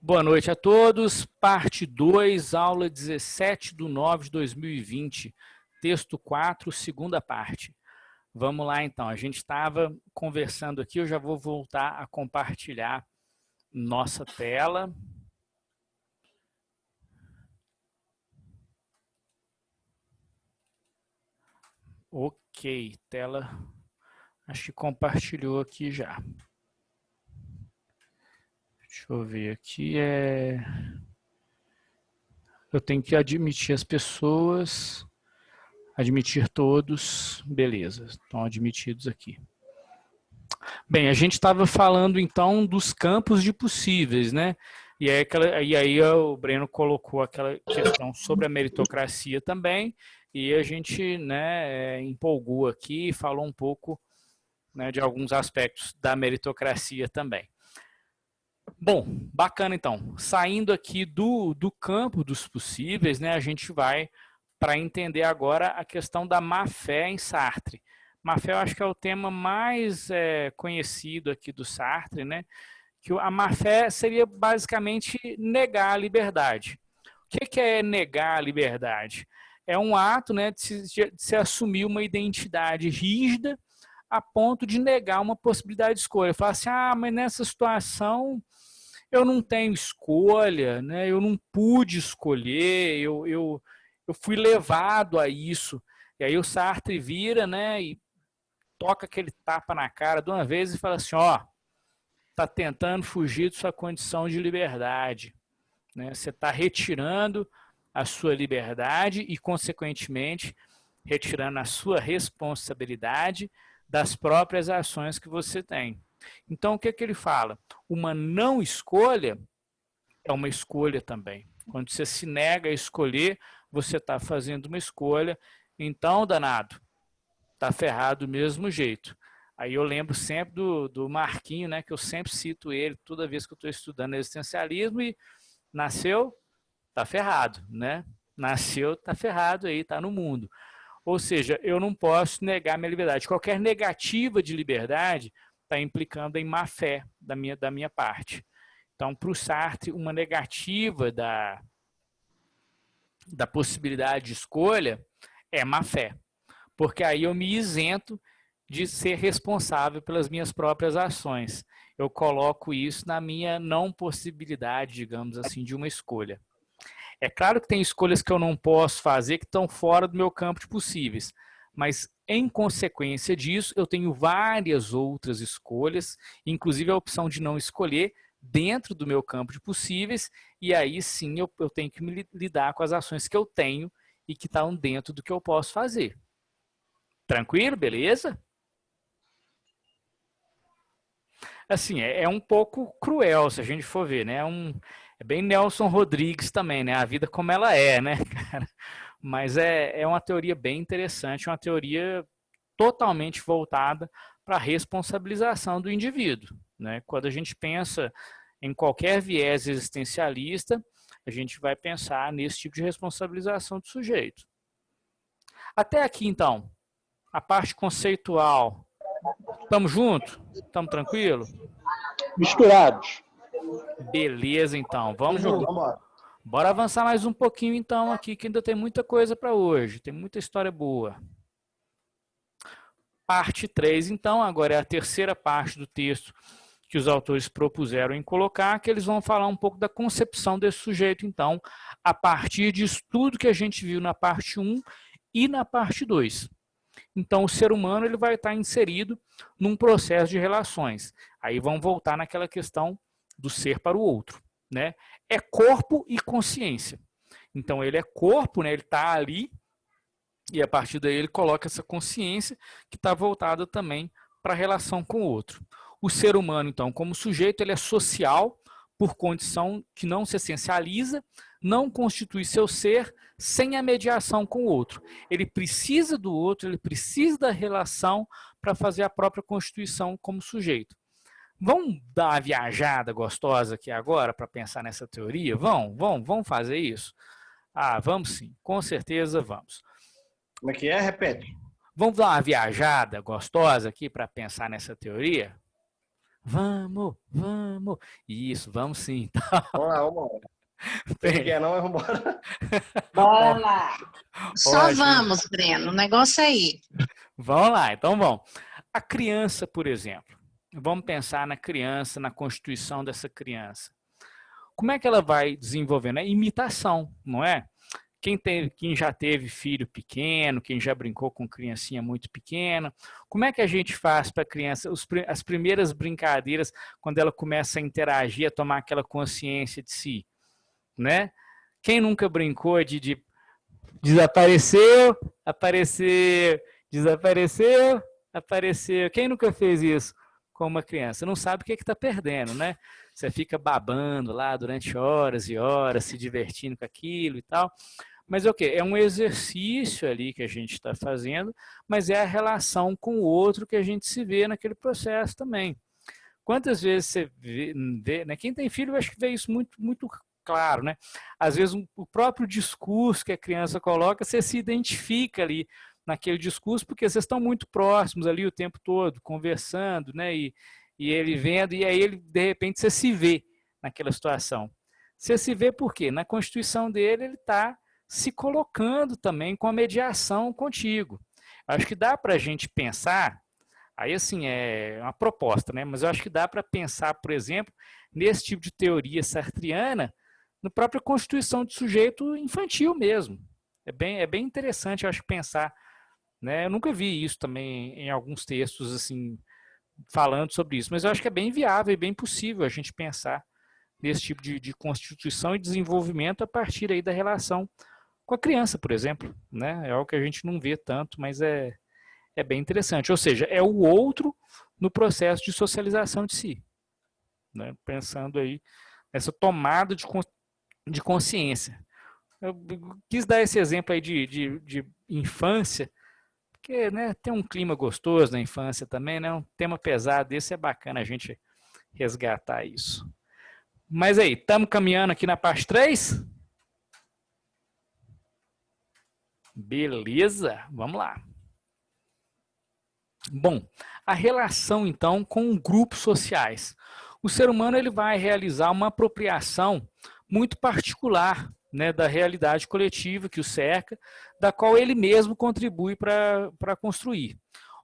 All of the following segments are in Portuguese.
Boa noite a todos. Parte 2, aula 17/9/2020, texto 4, segunda parte. Vamos lá então, a gente estava conversando aqui, eu já vou voltar a compartilhar nossa tela. Ok, tela, acho que compartilhou aqui já. Deixa eu ver aqui, eu tenho que admitir as pessoas, admitir todos, beleza, estão admitidos aqui. Bem, a gente estava falando então dos campos de possíveis, né? E aí o Breno colocou aquela questão sobre a meritocracia também, e a gente, né, empolgou aqui e falou um pouco, né, de alguns aspectos da meritocracia também. Bom, bacana então. Saindo aqui do campo dos possíveis, né, a gente vai para entender agora a questão da má-fé em Sartre. Má-fé eu acho que é o tema mais conhecido aqui do Sartre, né? Que a má-fé seria basicamente negar a liberdade. O que é negar a liberdade? É um ato, né, de se assumir uma identidade rígida a ponto de negar uma possibilidade de escolha. Falar assim, mas nessa situação eu não tenho escolha, né? Eu não pude escolher, eu fui levado a isso. E aí o Sartre vira, né, e toca aquele tapa na cara de uma vez e fala assim, tá tentando fugir de sua condição de liberdade, né? Você está retirando a sua liberdade e, consequentemente, retirando a sua responsabilidade das próprias ações que você tem. Então, o que ele fala? Uma não escolha é uma escolha também. Quando você se nega a escolher, você está fazendo uma escolha. Então, danado, tá ferrado do mesmo jeito. Aí eu lembro sempre do Marquinho, né, que eu sempre cito ele toda vez que eu estou estudando existencialismo, e nasceu, tá ferrado, né? Nasceu, tá ferrado aí, tá no mundo. Ou seja, eu não posso negar minha liberdade. Qualquer negativa de liberdade está implicando em má fé da minha parte. Então, para o Sartre, uma negativa da possibilidade de escolha é má fé, porque aí eu me isento de ser responsável pelas minhas próprias ações. Eu coloco isso na minha não possibilidade, digamos assim, de uma escolha. É claro que tem escolhas que eu não posso fazer que estão fora do meu campo de possíveis, mas em consequência disso, eu tenho várias outras escolhas, inclusive a opção de não escolher dentro do meu campo de possíveis, e aí sim eu tenho que me lidar com as ações que eu tenho e que estão dentro do que eu posso fazer. Tranquilo? Beleza? Assim, é um pouco cruel se a gente for ver, né? É bem Nelson Rodrigues também, né? A vida como ela é, né, cara? Mas é uma teoria bem interessante, uma teoria totalmente voltada para a responsabilização do indivíduo, né? Quando a gente pensa em qualquer viés existencialista, a gente vai pensar nesse tipo de responsabilização do sujeito. Até aqui, então, a parte conceitual. Estamos juntos? Estamos tranquilo? Misturados. Beleza, então. Vamos embora. Bora avançar mais um pouquinho, então, aqui, que ainda tem muita coisa para hoje. Tem muita história boa. Parte 3, então, agora é a terceira parte do texto que os autores propuseram em colocar, que eles vão falar um pouco da concepção desse sujeito, então, a partir disso tudo que a gente viu na parte 1 e na parte 2. Então, o ser humano ele vai estar inserido num processo de relações. Aí vão voltar naquela questão do ser para o outro, né? É corpo e consciência. Então, ele é corpo, né? Ele está ali, e a partir daí ele coloca essa consciência que está voltada também para a relação com o outro. O ser humano, então, como sujeito, ele é social por condição que não se essencializa, não constitui seu ser sem a mediação com o outro. Ele precisa do outro, ele precisa da relação para fazer a própria constituição como sujeito. Vamos dar uma viajada gostosa aqui agora para pensar nessa teoria? Vamos fazer isso? Vamos sim, com certeza vamos. Como é que é? Repete. Vamos dar uma viajada gostosa aqui para pensar nessa teoria? Vamos, vamos. Isso, vamos sim. Vamos lá, vamos embora. Quem quer não, vamos embora. Bora lá. Só Ótimo. vamos, Breno. O negócio é ir. Vamos lá, então vamos. A criança, por exemplo. Vamos pensar na criança, na constituição dessa criança. Como é que ela vai desenvolvendo? É imitação, não é? Quem já teve filho pequeno, quem já brincou com criancinha muito pequena, como é que a gente faz para a criança, as primeiras brincadeiras, quando ela começa a interagir, a tomar aquela consciência de si, né? Quem nunca brincou de desapareceu, apareceu, desapareceu, apareceu? Quem nunca fez isso com uma criança? Não sabe o que está perdendo, né? Você fica babando lá durante horas e horas, se divertindo com aquilo e tal. Mas é o quê? É um exercício ali que a gente está fazendo, mas é a relação com o outro que a gente se vê naquele processo também. Quantas vezes você vê, né? Quem tem filho, eu acho que vê isso muito, muito claro, né? Às vezes o próprio discurso que a criança coloca, você se identifica ali naquele discurso, porque vocês estão muito próximos ali o tempo todo, conversando, né? E ele vendo, e aí ele, de repente, você se vê naquela situação. Você se vê por quê? Na constituição dele, ele está se colocando também com a mediação contigo. Acho que dá para a gente pensar, aí assim, é uma proposta, né? Mas eu acho que dá para pensar, por exemplo, nesse tipo de teoria sartriana, na própria constituição de sujeito infantil mesmo. É bem interessante, eu acho, pensar, né? Eu nunca vi isso também em alguns textos, assim, falando sobre isso, mas eu acho que é bem viável e bem possível a gente pensar nesse tipo de constituição e desenvolvimento a partir aí da relação com a criança, por exemplo, né? É algo que a gente não vê tanto, mas é bem interessante. Ou seja, é o outro no processo de socialização de si, né? Pensando aí nessa tomada de consciência. Eu quis dar esse exemplo aí de infância, porque, né, tem um clima gostoso na infância também, né? Um tema pesado desse é bacana a gente resgatar isso. Mas aí, estamos caminhando aqui na parte 3? Beleza, vamos lá. Bom, a relação então com grupos sociais. O ser humano ele vai realizar uma apropriação muito particular, né, da realidade coletiva que o cerca, da qual ele mesmo contribui para construir.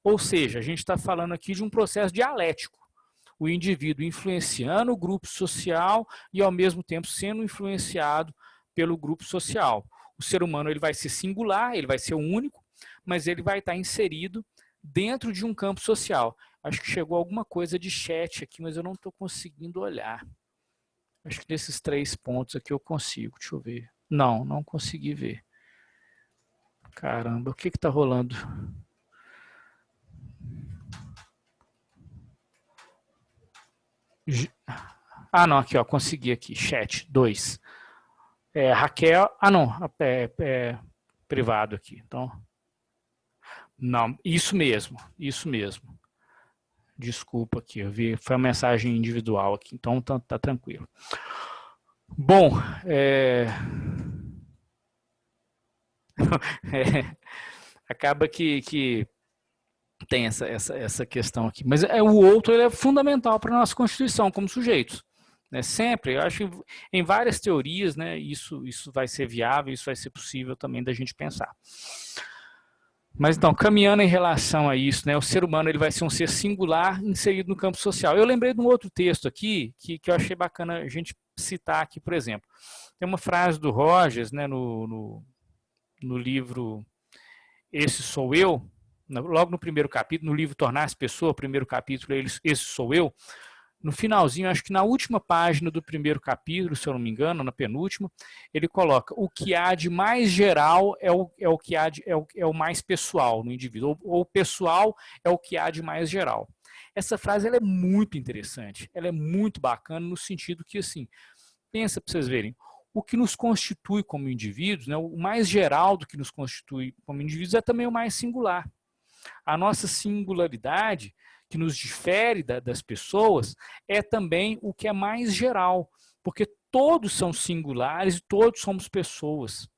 Ou seja, a gente está falando aqui de um processo dialético. O indivíduo influenciando o grupo social e, ao mesmo tempo, sendo influenciado pelo grupo social. O ser humano ele vai ser singular, ele vai ser único, mas ele vai estar inserido dentro de um campo social. Acho que chegou alguma coisa de chat aqui, mas eu não estou conseguindo olhar. Acho que desses 3 pontos aqui eu consigo. Deixa eu ver. Não, não consegui ver. Caramba, o que está rolando? Ah, não, aqui, ó, consegui aqui. Chat 2. Raquel. Ah, não. Privado aqui. Então. Não, isso mesmo. Isso mesmo. Desculpa aqui, eu vi, foi uma mensagem individual aqui, então tá tranquilo. Bom, acaba que tem essa questão aqui, mas o outro ele é fundamental para a nossa Constituição como sujeitos. Né? Sempre, eu acho que em várias teorias, né, isso vai ser viável, isso vai ser possível também da gente pensar. Mas então, caminhando em relação a isso, né, o ser humano ele vai ser um ser singular inserido no campo social. Eu lembrei de um outro texto aqui que eu achei bacana a gente citar aqui, por exemplo. Tem uma frase do Rogers, né, no livro Esse Sou Eu, logo no primeiro capítulo, no livro Tornar-se Pessoa, primeiro capítulo, Esse Sou Eu. No finalzinho, acho que na última página do primeiro capítulo, se eu não me engano, na penúltima, ele coloca: o que há de mais geral é o que há é o mais pessoal no indivíduo, ou o pessoal é o que há de mais geral. Essa frase ela é muito interessante, ela é muito bacana no sentido que, assim, pensa para vocês verem, o que nos constitui como indivíduos, né, o mais geral do que nos constitui como indivíduos é também o mais singular. A nossa singularidade, que nos difere das pessoas, é também o que é mais geral, porque todos são singulares e todos somos pessoas.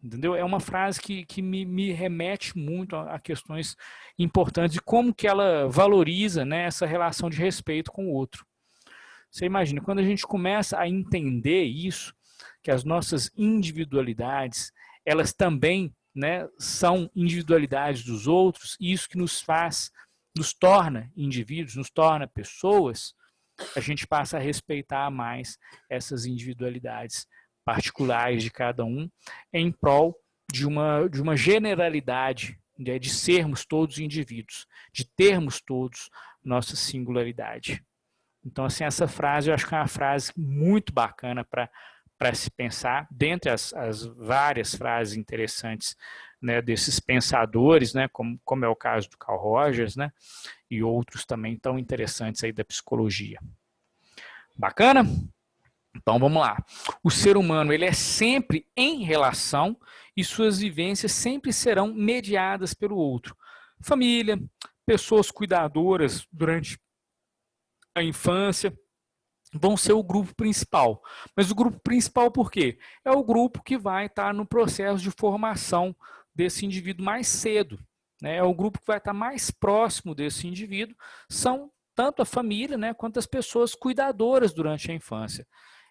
Entendeu? É uma frase que me remete muito a questões importantes de como que ela valoriza, né, essa relação de respeito com o outro. Você imagina, quando a gente começa a entender isso, que as nossas individualidades, elas também, né, são individualidades dos outros, e isso que nos faz, nos torna indivíduos, nos torna pessoas, a gente passa a respeitar mais essas individualidades particulares de cada um, em prol de uma generalidade, né, de sermos todos indivíduos, de termos todos nossa singularidade. Então, assim, essa frase eu acho que é uma frase muito bacana para se pensar, dentre as várias frases interessantes, né, desses pensadores, né, como é o caso do Carl Rogers, né, e outros também tão interessantes aí da psicologia. Bacana? Então vamos lá. O ser humano ele é sempre em relação e suas vivências sempre serão mediadas pelo outro. Família, pessoas cuidadoras durante a infância vão ser o grupo principal. Mas o grupo principal por quê? É o grupo que vai estar no processo de formação desse indivíduo mais cedo, né? É o grupo que vai estar mais próximo desse indivíduo, são tanto a família, né, quanto as pessoas cuidadoras durante a infância.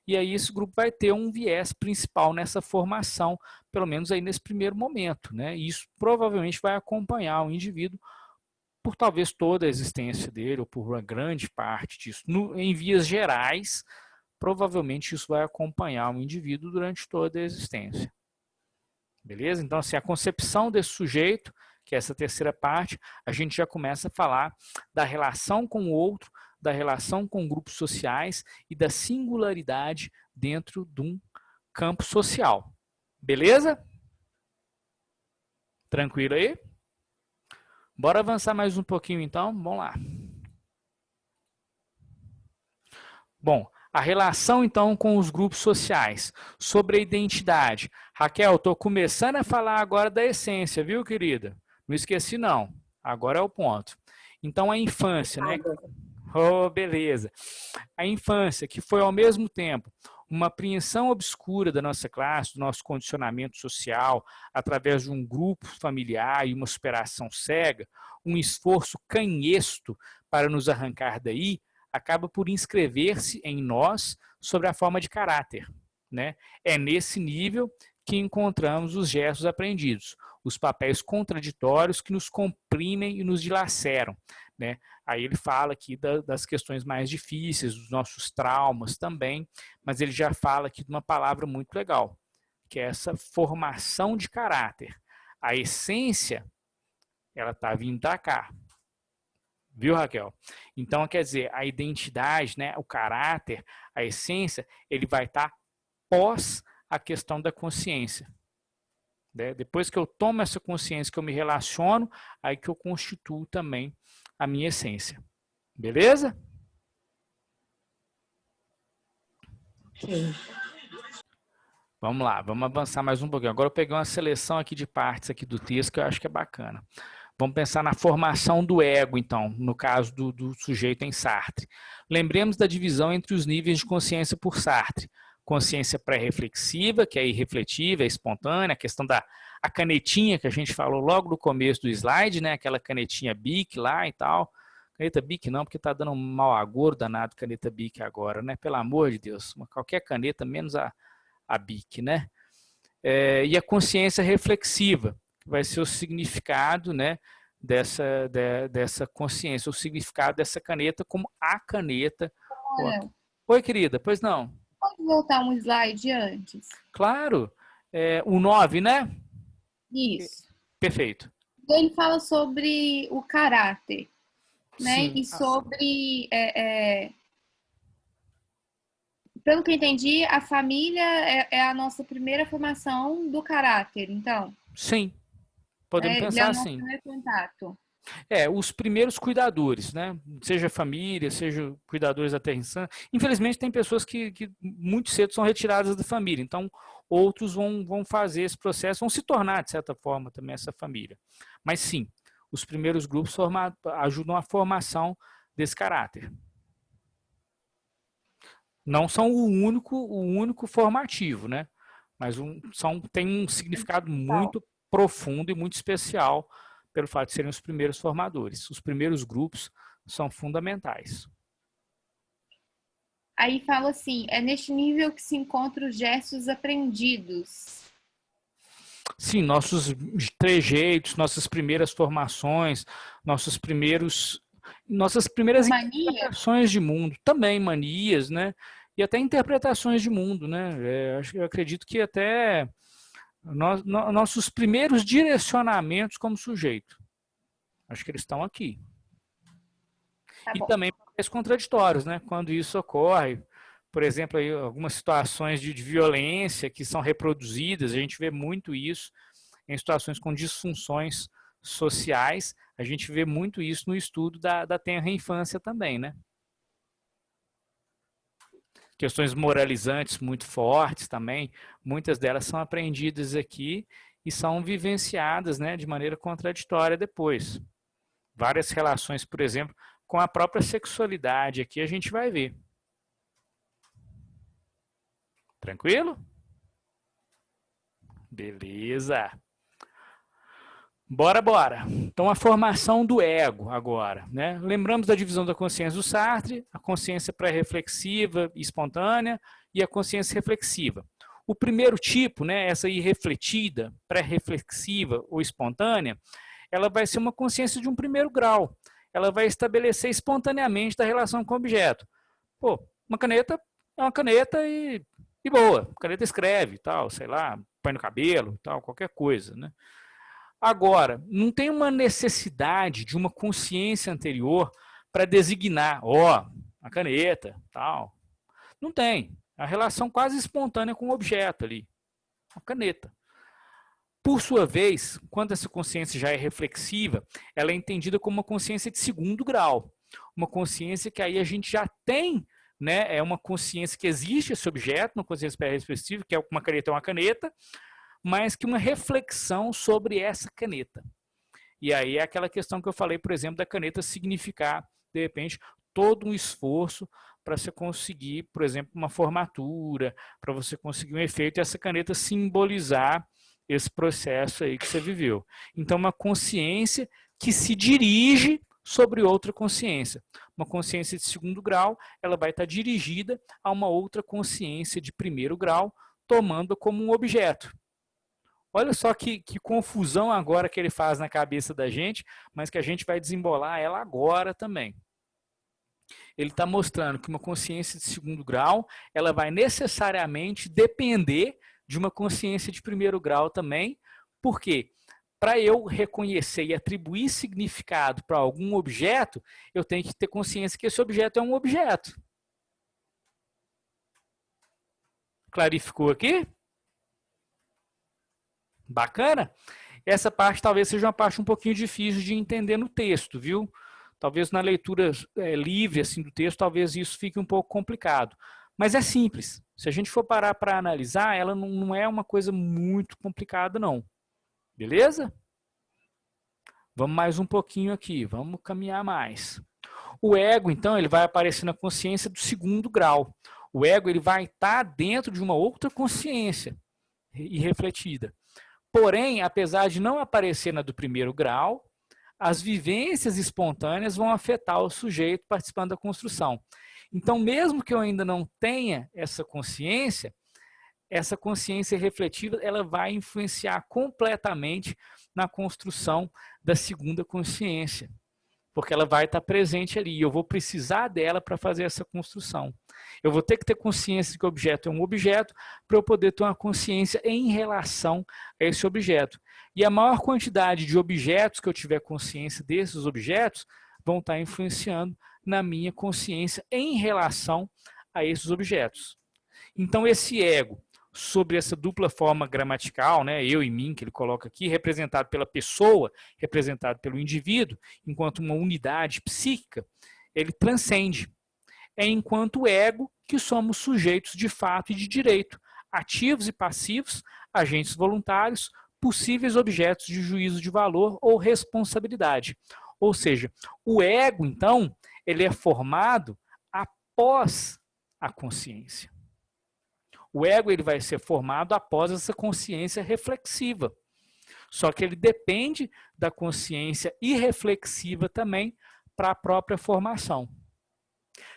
E aí esse grupo vai ter um viés principal nessa formação, pelo menos aí nesse primeiro momento, né? E isso provavelmente vai acompanhar o indivíduo por talvez toda a existência dele, ou por uma grande parte disso. Em vias gerais, provavelmente isso vai acompanhar o indivíduo durante toda a existência. Beleza? Então, assim, a concepção desse sujeito, que é essa terceira parte, a gente já começa a falar da relação com o outro, da relação com grupos sociais e da singularidade dentro de um campo social. Beleza? Tranquilo aí? Bora avançar mais um pouquinho então? Vamos lá. Bom, a relação então com os grupos sociais, sobre a identidade. Raquel, estou começando a falar agora da essência, viu, querida? Não esqueci não, agora é o ponto. Então a infância, né? Oh, beleza. A infância, que foi ao mesmo tempo uma apreensão obscura da nossa classe, do nosso condicionamento social, através de um grupo familiar e uma superação cega, um esforço canhesto para nos arrancar daí, acaba por inscrever-se em nós sobre a forma de caráter, né? É nesse nível que encontramos os gestos aprendidos, os papéis contraditórios que nos comprimem e nos dilaceram, né? Aí ele fala aqui das questões mais difíceis, dos nossos traumas também, mas ele já fala aqui de uma palavra muito legal, que é essa formação de caráter. A essência, ela está vindo para cá. Viu, Raquel? Então, quer dizer, a identidade, né, o caráter, a essência, ele vai estar pós a questão da consciência. Né? Depois que eu tomo essa consciência, que eu me relaciono, aí que eu constituo também a minha essência. Beleza? Sim. Vamos lá, vamos avançar mais um pouquinho. Agora eu peguei uma seleção aqui de partes aqui do texto que eu acho que é bacana. Vamos pensar na formação do ego, então, no caso do sujeito em Sartre. Lembremos da divisão entre os níveis de consciência por Sartre. Consciência pré-reflexiva, que é irrefletiva, é espontânea, a questão da canetinha que a gente falou logo no começo do slide, né? Aquela canetinha Bic lá e tal. Caneta Bic não, porque está dando um mau agouro danado caneta Bic agora, né? Pelo amor de Deus, qualquer caneta, menos a Bic, né? E a consciência reflexiva, que vai ser o significado, né, dessa consciência, o significado dessa caneta como a caneta. Olha, Oi, querida, pois não? pode voltar um slide antes? Claro, o 9, né? Isso. Perfeito. Ele fala sobre o caráter, né? Sim. E sobre, pelo que eu entendi, a família é a nossa primeira formação do caráter, então. Sim, podemos Ele é pensar o nosso assim. primeiro contato. Os primeiros cuidadores, né? Seja família, seja cuidadores da terra insana. Infelizmente, tem pessoas que muito cedo são retiradas da família. Então, outros vão fazer esse processo, vão se tornar, de certa forma, também essa família. Mas, sim, os primeiros grupos ajudam a formação desse caráter. Não são o único formativo, né? mas tem um significado muito profundo e muito especial pelo fato de serem os primeiros formadores. Os primeiros grupos são fundamentais. Aí fala assim, é neste nível que se encontram os gestos aprendidos. Sim, nossos trejeitos, nossas primeiras formações, nossas primeiras interpretações de mundo, também manias, né? E até interpretações de mundo, né? Eu acredito que até nossos primeiros direcionamentos como sujeito. Acho que eles estão aqui. Tá e bom. também papéis contraditórios, né? Quando isso ocorre, por exemplo, aí, algumas situações de violência que são reproduzidas, a gente vê muito isso em situações com disfunções sociais, a gente vê muito isso no estudo da tenra infância também, né? Questões moralizantes muito fortes também, muitas delas são aprendidas aqui e são vivenciadas, né, de maneira contraditória depois. Várias relações, por exemplo, com a própria sexualidade aqui a gente vai ver. Tranquilo? Beleza. Bora. Então, a formação do ego agora, né? Lembramos da divisão da consciência do Sartre, a consciência pré-reflexiva e espontânea e a consciência reflexiva. O primeiro tipo, né, essa irrefletida, pré-reflexiva ou espontânea, ela vai ser uma consciência de um primeiro grau. Ela vai estabelecer espontaneamente da relação com o objeto. Pô, uma caneta é uma caneta e boa. A caneta escreve, tal, sei lá, põe no cabelo, tal, qualquer coisa, né? Agora, não tem uma necessidade de uma consciência anterior para designar, a caneta, tal. Não tem. A relação quase espontânea com o objeto ali, a caneta. Por sua vez, quando essa consciência já é reflexiva, ela é entendida como uma consciência de segundo grau. Uma consciência que aí a gente já tem, né? É uma consciência que existe esse objeto, uma consciência pré-reflexiva, que é uma caneta, mas que uma reflexão sobre essa caneta. E aí é aquela questão que eu falei, por exemplo, da caneta significar, de repente, todo um esforço para você conseguir, por exemplo, uma formatura, para você conseguir um efeito e essa caneta simbolizar esse processo aí que você viveu. Então, uma consciência que se dirige sobre outra consciência. Uma consciência de segundo grau, ela vai estar dirigida a uma outra consciência de primeiro grau, tomando como um objeto. Olha só que confusão agora que ele faz na cabeça da gente, mas que a gente vai desembolar ela agora também. Ele está mostrando que uma consciência de segundo grau, ela vai necessariamente depender de uma consciência de primeiro grau também. Por quê? Para eu reconhecer e atribuir significado para algum objeto, eu tenho que ter consciência que esse objeto é um objeto. Clarificou aqui? Bacana? Essa parte talvez seja uma parte um pouquinho difícil de entender no texto, viu? Talvez na leitura livre assim, do texto, talvez isso fique um pouco complicado. Mas é simples. Se a gente for parar para analisar, ela não é uma coisa muito complicada, não. Beleza? Vamos mais um pouquinho aqui, vamos caminhar mais. O ego, então, ele vai aparecer na consciência do segundo grau. O ego ele vai estar dentro de uma outra consciência irrefletida. Porém, apesar de não aparecer na do primeiro grau, as vivências espontâneas vão afetar o sujeito participando da construção. Então, mesmo que eu ainda não tenha essa consciência refletiva, ela vai influenciar completamente na construção da segunda consciência, porque ela vai estar presente ali, e eu vou precisar dela para fazer essa construção. Eu vou ter que ter consciência de que o objeto é um objeto para eu poder ter uma consciência em relação a esse objeto. E a maior quantidade de objetos que eu tiver consciência desses objetos vão estar influenciando na minha consciência em relação a esses objetos. Então, esse ego, sobre essa dupla forma gramatical, né, eu e mim, que ele coloca aqui, representado pela pessoa, representado pelo indivíduo, enquanto uma unidade psíquica, ele transcende. É enquanto ego que somos sujeitos de fato e de direito, ativos e passivos, agentes voluntários, possíveis objetos de juízo de valor ou responsabilidade. Ou seja, o ego, então, ele é formado após a consciência. O ego ele vai ser formado após essa consciência reflexiva. Só que ele depende da consciência irreflexiva também para a própria formação.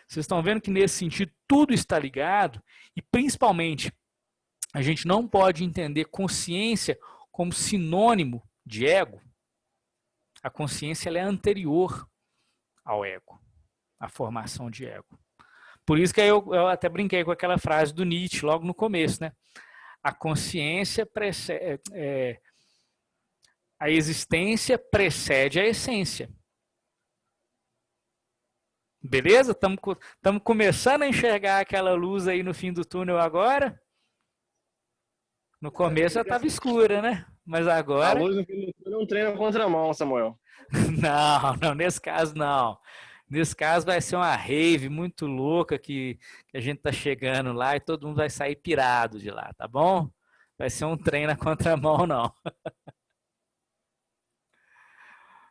Vocês estão vendo que nesse sentido tudo está ligado e principalmente a gente não pode entender consciência como sinônimo de ego. A consciência ela é anterior ao ego, à formação de ego. Por isso que eu até brinquei com aquela frase do Nietzsche logo no começo, né? A consciência precede, a existência precede a essência. Beleza? Estamos começando a enxergar aquela luz aí no fim do túnel agora. No começo já estava escura, né? Mas agora... A luz no fim do túnel é um trem na contramão, Samuel. Não, nesse caso não. Nesse caso vai ser uma rave muito louca que a gente está chegando lá e todo mundo vai sair pirado de lá, tá bom? Vai ser um trem na contramão, não.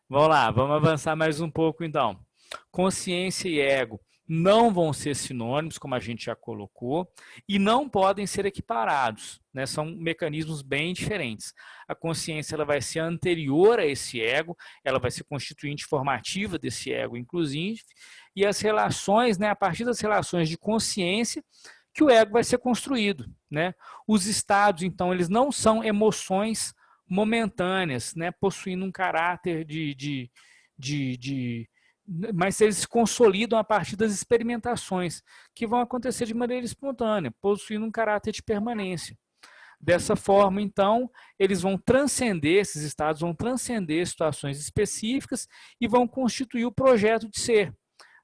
Vamos lá, vamos avançar mais um pouco então. Consciência e ego não vão ser sinônimos, como a gente já colocou, e não podem ser equiparados, né? São mecanismos bem diferentes. A consciência ela vai ser anterior a esse ego, ela vai ser constituinte formativa desse ego, inclusive, e as relações, né, a partir das relações de consciência, que o ego vai ser construído, né? Os estados, então, eles não são emoções momentâneas, né, possuindo um caráter mas eles se consolidam a partir das experimentações, que vão acontecer de maneira espontânea, possuindo um caráter de permanência. Dessa forma, então, eles vão transcender, esses estados vão transcender situações específicas e vão constituir o projeto de ser,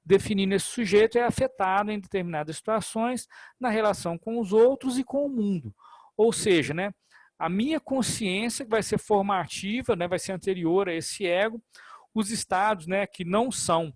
definindo esse sujeito é afetado em determinadas situações na relação com os outros e com o mundo. Ou seja, né, a minha consciência vai ser formativa, né, vai ser anterior a esse ego. Os estados, né, que não são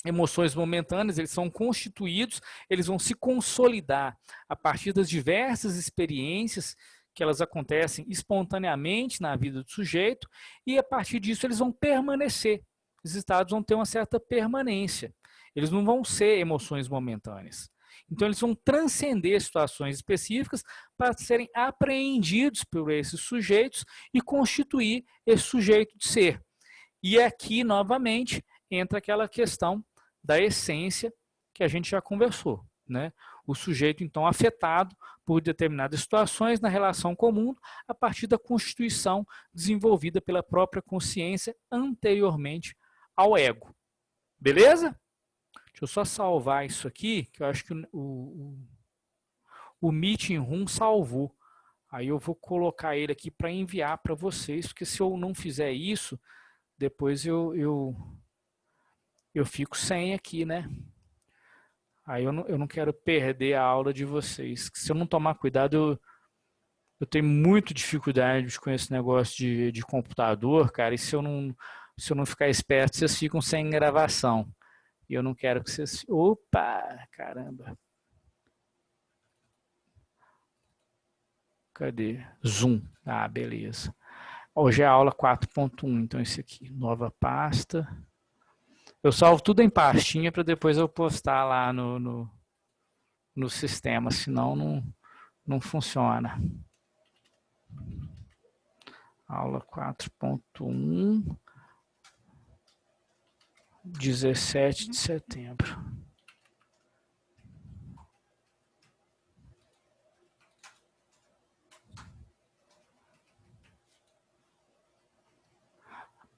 emoções momentâneas, eles são constituídos, eles vão se consolidar a partir das diversas experiências que elas acontecem espontaneamente na vida do sujeito e a partir disso eles vão permanecer. Os estados vão ter uma certa permanência. Eles não vão ser emoções momentâneas. Então eles vão transcender situações específicas para serem apreendidos por esses sujeitos e constituir esse sujeito de ser. E aqui, novamente, entra aquela questão da essência que a gente já conversou, né? O sujeito, então, afetado por determinadas situações na relação com o mundo a partir da constituição desenvolvida pela própria consciência anteriormente ao ego. Beleza? Deixa eu só salvar isso aqui, que eu acho que o Meeting Room salvou. Aí eu vou colocar ele aqui para enviar para vocês, porque se eu não fizer isso... Depois eu fico sem aqui, né? Aí eu não quero perder a aula de vocês. Se eu não tomar cuidado, eu tenho muita dificuldade com esse negócio de computador, cara. E se eu não ficar esperto, vocês ficam sem gravação. E eu não quero que vocês... Opa, caramba. Cadê? Zoom. Ah, beleza. Hoje é a aula 4.1, então esse aqui, nova pasta. Eu salvo tudo em pastinha para depois eu postar lá no sistema, senão não funciona. Aula 4.1, 17 de setembro.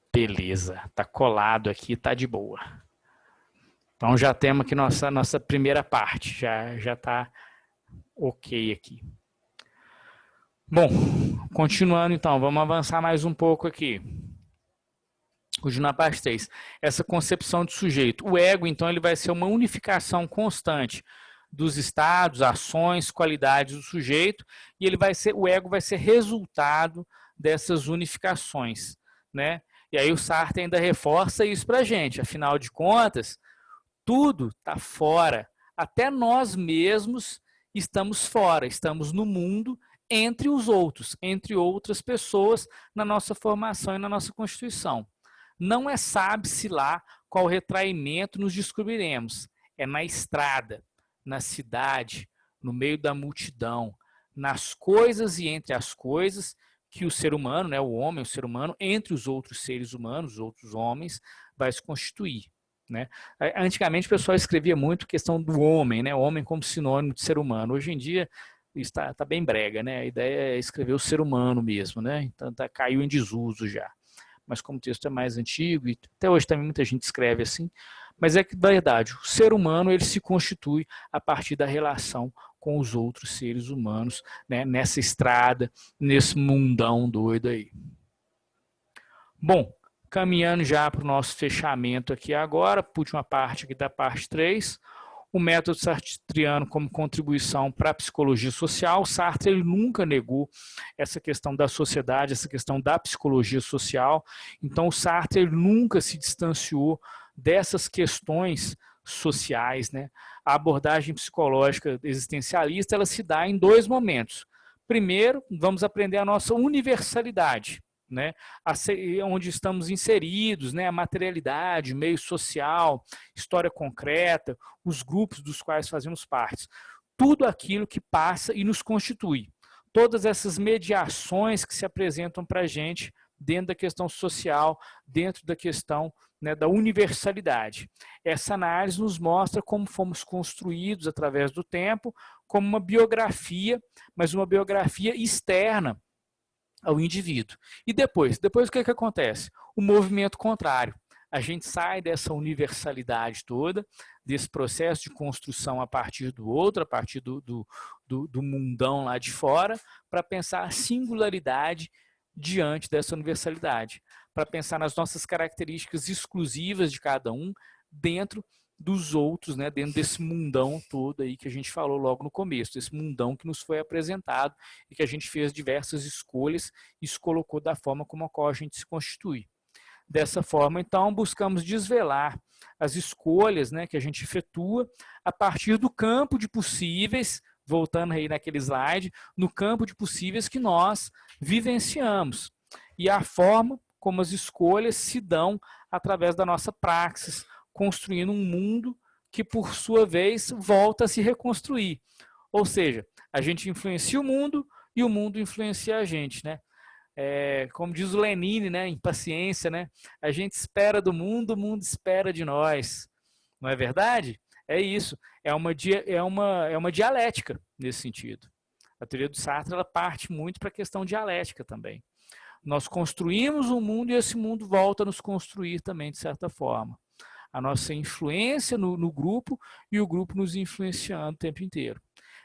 Beleza, tá colado aqui, tá de boa. Então já temos aqui nossa primeira parte, já tá ok aqui. Bom, continuando então, vamos avançar mais um pouco aqui. Hoje na parte 3, essa concepção de sujeito. O ego, então, ele vai ser uma unificação constante dos estados, ações, qualidades do sujeito, e o ego vai ser resultado dessas unificações, né? E aí o Sartre ainda reforça isso para a gente. Afinal de contas, tudo está fora. Até nós mesmos estamos fora, estamos no mundo entre os outros, entre outras pessoas na nossa formação e na nossa constituição. Não sabe-se lá qual retraimento nos descobriremos. É na estrada, na cidade, no meio da multidão, nas coisas e entre as coisas, que o ser humano, né, o homem, o ser humano, entre os outros seres humanos, os outros homens, vai se constituir. Né? Antigamente o pessoal escrevia muito a questão do homem, né? O homem como sinônimo de ser humano. Hoje em dia está bem brega, né? A ideia é escrever o ser humano mesmo, né? Então caiu em desuso já. Mas como o texto é mais antigo, e até hoje também muita gente escreve assim, mas é que, na verdade, o ser humano ele se constitui a partir da relação com os outros seres humanos, né? Nessa estrada, nesse mundão doido aí. Bom, caminhando já para o nosso fechamento aqui agora, a última parte aqui da parte 3, o método sartriano como contribuição para a psicologia social. Sartre ele nunca negou essa questão da sociedade, essa questão da psicologia social. Então, o Sartre ele nunca se distanciou dessas questões sociais. Né? A abordagem psicológica existencialista ela se dá em 2 momentos. Primeiro, vamos aprender a nossa universalidade. Né, onde estamos inseridos, né, a materialidade, meio social, história concreta, os grupos dos quais fazemos parte. Tudo aquilo que passa e nos constitui. Todas essas mediações que se apresentam para a gente dentro da questão social, dentro da questão, né, da universalidade. Essa análise nos mostra como fomos construídos através do tempo, como uma biografia, mas uma biografia externa ao indivíduo. E depois o que acontece? O movimento contrário. A gente sai dessa universalidade toda, desse processo de construção a partir do outro, a partir do mundão lá de fora, para pensar a singularidade diante dessa universalidade, para pensar nas nossas características exclusivas de cada um dentro dos outros, né, dentro desse mundão todo aí que a gente falou logo no começo, desse mundão que nos foi apresentado e que a gente fez diversas escolhas e se colocou da forma como a qual a gente se constitui. Dessa forma, então, buscamos desvelar as escolhas, né, que a gente efetua a partir do campo de possíveis, voltando aí naquele slide, no campo de possíveis que nós vivenciamos e a forma como as escolhas se dão através da nossa praxis, construindo um mundo que, por sua vez, volta a se reconstruir. Ou seja, a gente influencia o mundo e o mundo influencia a gente, né? Como diz o Lenin, né, em Paciência, né? A gente espera do mundo, o mundo espera de nós. Não é verdade? É isso. É uma dialética nesse sentido. A teoria do Sartre ela parte muito para a questão dialética também. Nós construímos um mundo e esse mundo volta a nos construir também, de certa forma. A nossa influência no grupo e o grupo nos influenciando o tempo inteiro.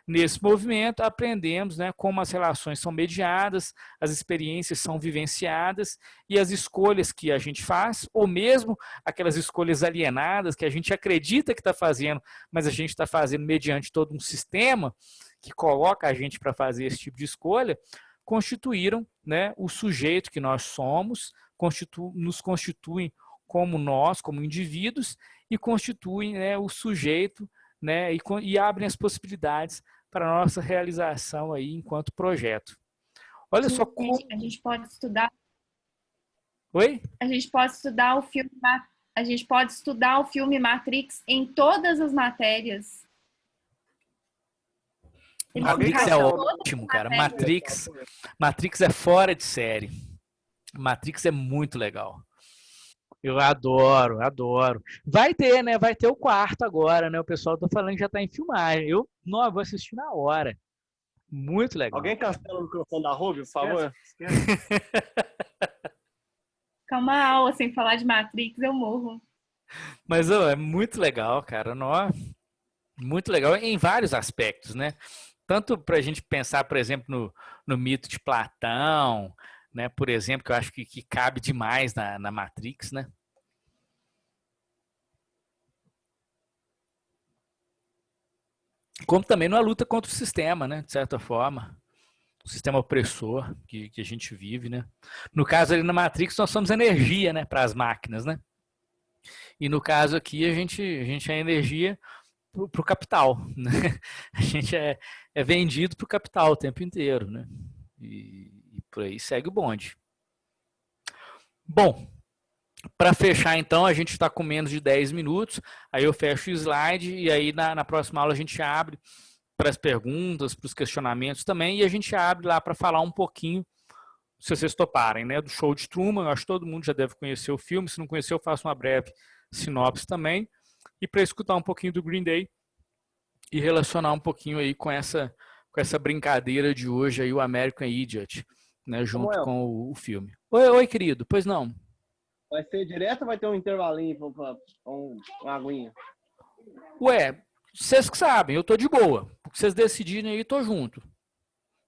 Nesse movimento, aprendemos, né, como as relações são mediadas, as experiências são vivenciadas e as escolhas que a gente faz, ou mesmo aquelas escolhas alienadas que a gente acredita que está fazendo, mas a gente está fazendo mediante todo um sistema que coloca a gente para fazer esse tipo de escolha, constituíram, né, o sujeito que nós somos, nos constituem como nós, como indivíduos, e constituem, né, o sujeito, né, e abrem as possibilidades para a nossa realização aí enquanto projeto. Olha só como... A gente pode estudar... Oi? A gente pode estudar o filme Matrix em todas as matérias. Matrix é ótimo, cara. Matrix é fora de série. Matrix é muito legal. Eu adoro. Vai ter, né? Vai ter o 4º agora, né? O pessoal tá falando que já tá em filmagem. Eu vou assistir na hora. Muito legal. Alguém cancela o microfone da Ruby, por favor? Ficar uma aula sem falar de Matrix, eu morro. Mas é muito legal, cara. Muito legal em vários aspectos, né? Tanto para a gente pensar, por exemplo, no mito de Platão, né, por exemplo, que eu acho que cabe demais na Matrix, né? Como também na luta contra o sistema, né, de certa forma. O sistema opressor que a gente vive, né? No caso ali na Matrix, nós somos energia, né, para as máquinas, né? E no caso aqui, a gente é energia para o capital, né? A gente é vendido para o capital o tempo inteiro, né? E por aí segue o bonde. Bom, para fechar então, a gente está com menos de 10 minutos, aí eu fecho o slide e aí na próxima aula a gente abre para as perguntas, para os questionamentos também, e a gente abre lá para falar um pouquinho, se vocês toparem, né, do Show de Truman. Eu acho que todo mundo já deve conhecer o filme. Se não conheceu, eu faço uma breve sinopse também. E para escutar um pouquinho do Green Day e relacionar um pouquinho aí com essa brincadeira de hoje, aí, o American Idiot, né, junto Samuel, com o filme. Oi, querido. Pois não? vai ser direto ou vai ter um intervalinho para uma aguinha? Ué, vocês que sabem, eu tô de boa. Porque vocês decidirem aí, tô junto.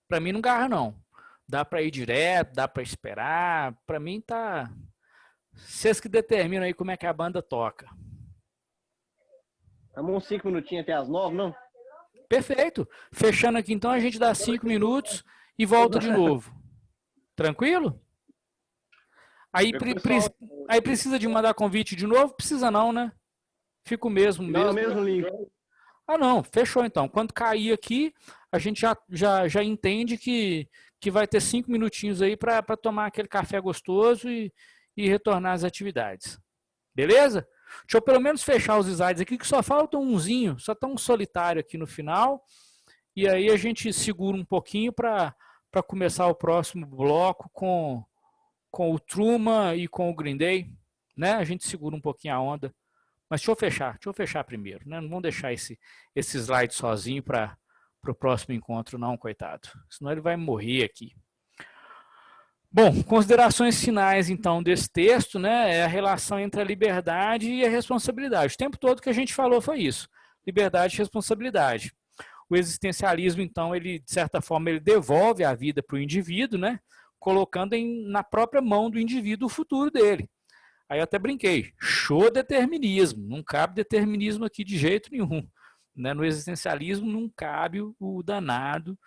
Para mim não garra, não. Dá para ir direto, dá para esperar. Para mim tá... Vocês que determinam aí como é que a banda toca. Vamos uns 5 minutinhos até as 9, não? Perfeito. Fechando aqui então, a gente dá 5 minutos e volta de novo. Tranquilo? Aí, aí precisa de mandar convite de novo? Precisa não, né? Fica o mesmo. Não, mesmo link. Ah, não. Fechou então. Quando cair aqui, a gente já entende que vai ter 5 minutinhos aí para tomar aquele café gostoso e retornar às atividades. Beleza? Deixa eu pelo menos fechar os slides aqui, que só falta umzinho, só tá um solitário aqui no final. E aí a gente segura um pouquinho para começar o próximo bloco com o Truman e com o Green Day, né? A gente segura um pouquinho a onda. Mas deixa eu fechar primeiro, né? Não vamos deixar esse slide sozinho para o próximo encontro, não, coitado. Senão ele vai morrer aqui. Bom, considerações finais, então, desse texto, né? É a relação entre a liberdade e a responsabilidade. O tempo todo que a gente falou foi isso. Liberdade e responsabilidade. O existencialismo, então, ele, de certa forma, ele devolve a vida para o indivíduo, né? Colocando na própria mão do indivíduo o futuro dele. Aí eu até brinquei, show determinismo, não cabe determinismo aqui de jeito nenhum. Né? No existencialismo não cabe o danado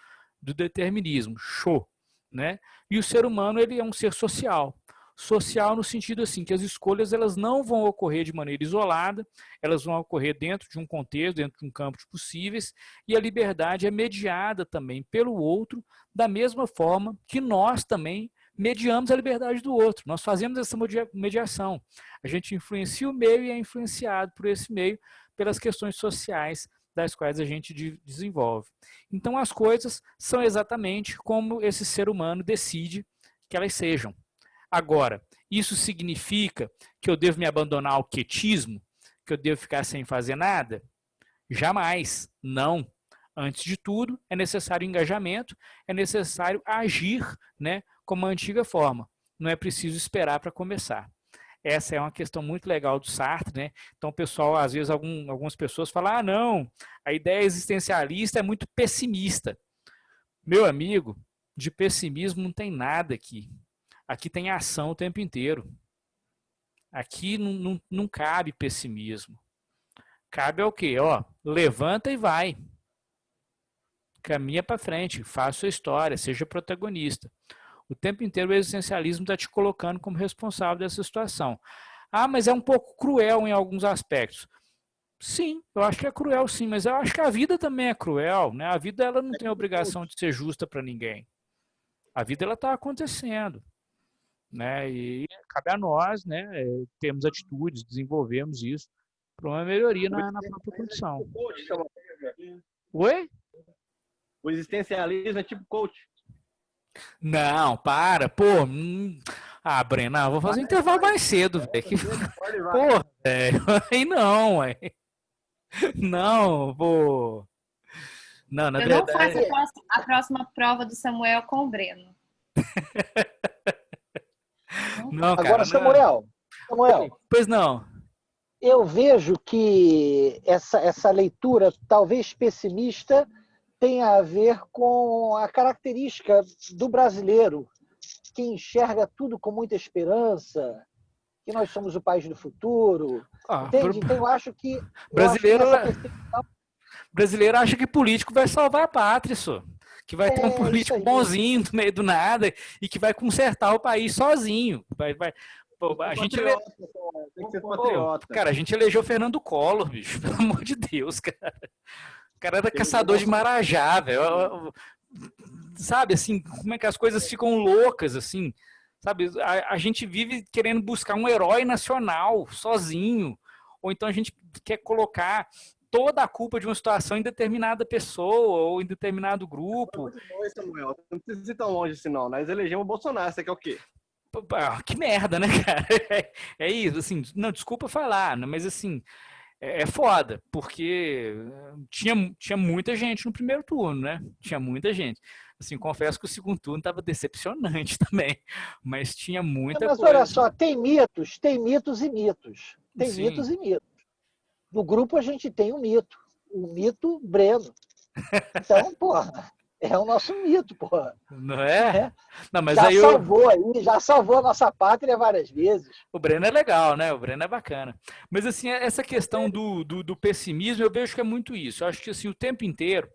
do determinismo, show. Né? E o ser humano, ele é um ser social. Social no sentido assim, que as escolhas elas não vão ocorrer de maneira isolada, elas vão ocorrer dentro de um contexto, dentro de um campo de possíveis, e a liberdade é mediada também pelo outro, da mesma forma que nós também mediamos a liberdade do outro. Nós fazemos essa mediação. A gente influencia o meio e é influenciado por esse meio, pelas questões sociais das quais a gente desenvolve. Então, as coisas são exatamente como esse ser humano decide que elas sejam. Agora, isso significa que eu devo me abandonar ao quietismo? Que eu devo ficar sem fazer nada? Jamais. Não. Antes de tudo, é necessário engajamento, é necessário agir, né, como a antiga forma. Não é preciso esperar para começar. Essa é uma questão muito legal do Sartre, né? Então, o pessoal, às vezes, algumas pessoas falam, ah, não, a ideia existencialista é muito pessimista. Meu amigo, de pessimismo não tem nada aqui. Aqui tem ação o tempo inteiro. Aqui não cabe pessimismo. Cabe ao quê? Ó, levanta e vai. Caminha para frente, faça sua história, seja protagonista. O tempo inteiro o existencialismo está te colocando como responsável dessa situação. Ah, mas é um pouco cruel em alguns aspectos. Sim, eu acho que é cruel sim, mas eu acho que a vida também é cruel, né? A vida ela não tem a obrigação de ser justa para ninguém. A vida ela está acontecendo, né? E cabe a nós, né, termos atitudes, desenvolvermos isso para uma melhoria na própria condição. Oi? O existencialismo é tipo coach. Não, para, pô. Ah, Brena, vou fazer um intervalo mais cedo, velho. Pô, velho, aí não, ué. Não, pô. Não, na verdade... Eu não faço a próxima prova do Samuel com o Breno. Não, cara, agora, Samuel, pois não. Eu vejo que essa leitura, talvez pessimista, tem a ver com a característica do brasileiro, que enxerga tudo com muita esperança, que nós somos o país do futuro. Entende? Então, eu acho que... Brasileiro acha que político vai salvar a pátria, só. Que vai ter um político bonzinho no meio do nada e que vai consertar o país sozinho. A gente tem que ser patriota. Cara, a gente elegeu Fernando Collor, bicho. Pelo amor de Deus, cara. O cara era caçador de marajá, velho. Sabe, assim, como é que as coisas ficam loucas, assim. Sabe, a gente vive querendo buscar um herói nacional, sozinho. Ou então a gente quer colocar toda a culpa de uma situação em determinada pessoa ou em determinado grupo. Muito bom, Samuel. Não precisa ir tão longe assim, não. Nós elegemos o Bolsonaro. Você quer o quê? Que merda, né, cara? É isso, assim, não, desculpa falar, né, mas assim, é foda, porque tinha muita gente no primeiro turno, né? Tinha muita gente. Assim, confesso que o segundo turno estava decepcionante também, mas tinha muita Mas coisa. olha só, tem mitos e mitos. Tem Sim. mitos e mitos. No grupo a gente tem um mito. O mito Breno. Então, porra, é o nosso mito, porra. Não é? Não, mas Já aí salvou aí, já salvou a nossa pátria várias vezes. o Breno é legal, né? O Breno é bacana. Mas assim, essa questão do pessimismo, eu vejo que é muito isso. Eu acho que assim, o tempo inteiro,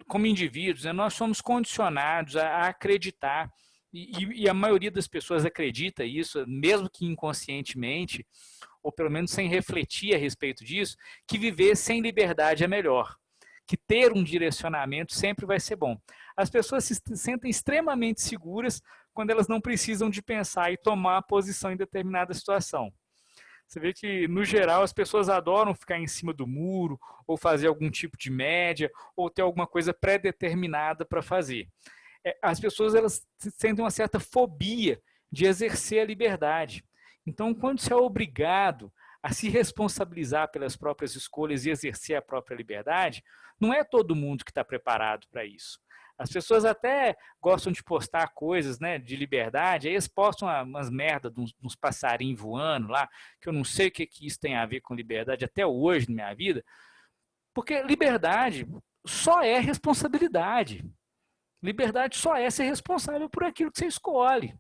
como indivíduos, né, nós somos condicionados a acreditar, e a maioria das pessoas acredita isso, mesmo que inconscientemente, ou pelo menos sem refletir a respeito disso, que viver sem liberdade é melhor, que ter um direcionamento sempre vai ser bom. As pessoas se sentem extremamente seguras quando elas não precisam de pensar e tomar posição em determinada situação. Você vê que, no geral, as pessoas adoram ficar em cima do muro, ou fazer algum tipo de média, ou ter alguma coisa pré-determinada para fazer. As pessoas elas sentem uma certa fobia de exercer a liberdade. Então, quando você é obrigado a se responsabilizar pelas próprias escolhas e exercer a própria liberdade, não é todo mundo que está preparado para isso. As pessoas até gostam de postar coisas, né, de liberdade, aí eles postam umas merdas de uns passarinhos voando lá, que eu não sei o que isso tem a ver com liberdade até hoje na minha vida, porque liberdade só é responsabilidade. Liberdade só é ser responsável por aquilo que você escolhe.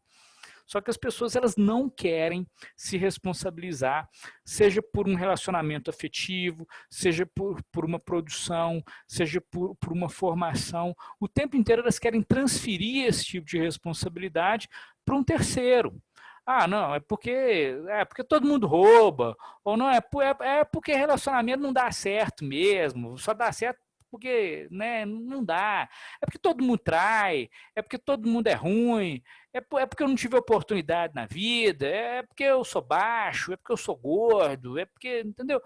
Só que as pessoas elas não querem se responsabilizar, seja por um relacionamento afetivo, seja por uma produção, seja por uma formação. O tempo inteiro elas querem transferir esse tipo de responsabilidade para um terceiro. Ah, não, é porque todo mundo rouba, ou não, é porque relacionamento não dá certo mesmo, só dá certo porque, né, não dá. É porque todo mundo trai, é porque todo mundo é ruim, é porque eu não tive oportunidade na vida, é porque eu sou baixo, é porque eu sou gordo, é porque, entendeu?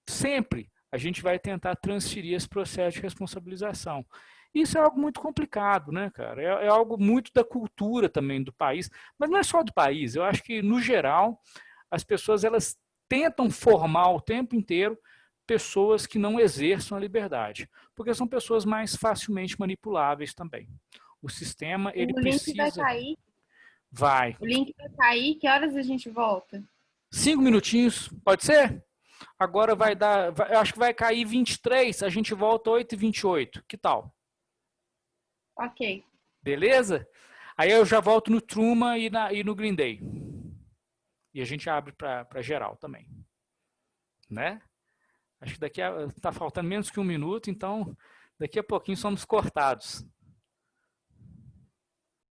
Sempre a gente vai tentar transferir esse processo de responsabilização. Isso é algo muito complicado, né, cara? É algo muito da cultura também do país, mas não é só do país. Eu acho que, no geral, as pessoas elas tentam formar o tempo inteiro pessoas que não exerçam a liberdade, porque são pessoas mais facilmente manipuláveis também. O sistema, ele O link vai precisa... cair. Vai. O link vai cair. Que horas a gente volta? 5 minutinhos, pode ser? Agora vai dar, eu acho que vai cair 23, a gente volta 8h28. Que tal? Ok. Beleza? Aí eu já volto no Truman e no Green Day. E a gente abre para geral também. Né? Acho que tá faltando menos que 1 minuto, então daqui a pouquinho somos cortados.